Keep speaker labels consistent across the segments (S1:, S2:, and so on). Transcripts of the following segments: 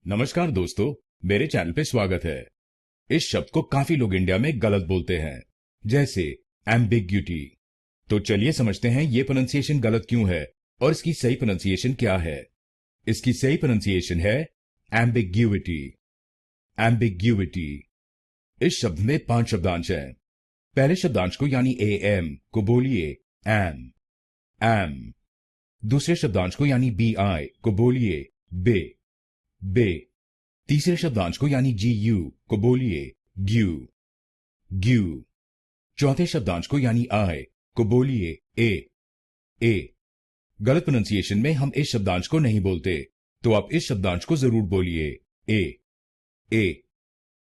S1: नमस्कार दोस्तों, मेरे चैनल पे स्वागत है। इस शब्द को काफी लोग इंडिया में गलत बोलते हैं, जैसे एम्बिग्यूटी। तो चलिए समझते हैं ये प्रोनाउंसिएशन गलत क्यों है और इसकी सही प्रोनाउंसिएशन क्या है। इसकी सही प्रोनाउंसिएशन है एम्बिग्यूटी। एम्बिग्यूटी। इस शब्द में 5 शब्दांश हैं। पहले शब्दांश को यानी एम को बोलिए एम एम। दूसरे शब्दांश को यानी बी आई को बोलिए बे बे। तीसरे शब्दांश को यानी जी यू को बोलिए ग्यू ग्यू। चौथे शब्दांश को यानी आई को बोलिए ए ए। गलत प्रोनाउंसिएशन में हम इस शब्दांश को नहीं बोलते, तो आप इस शब्दांश को जरूर बोलिए ए ए।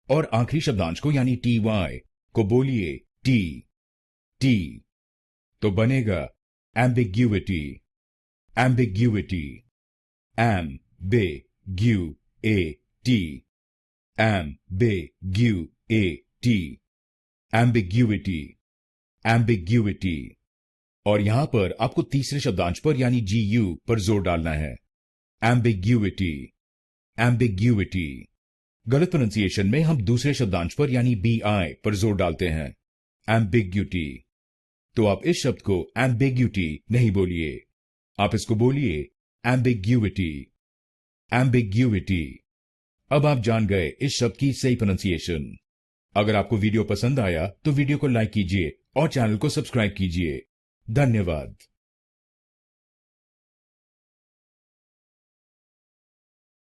S1: और आखिरी शब्दांश को यानी टी वाई को बोलिए टी टी। तो बनेगा ambiguity. Ambiguity. Ambiguity. Ambiguity. Ambiguity. Ambiguity. और यहां पर आपको तीसरे शब्दांश पर यानी जी यू पर जोर डालना है। एम्बिग्यूटी। एम्बिग्यूटी। गलत प्रोनाउंसिएशन में हम दूसरे शब्दांश पर यानी बी आई पर जोर डालते हैं, एम्बिग्यूटी। तो आप इस शब्द को एम्बिग्यूटी नहीं बोलिए, आप इसको बोलिए एम्बिग्यूटी। एम्बिग्यूटी। अब आप जान गए इस शब्द की सही प्रोनाउंसिएशन। अगर आपको वीडियो पसंद आया तो वीडियो को लाइक कीजिए और चैनल को सब्सक्राइब कीजिए। धन्यवाद।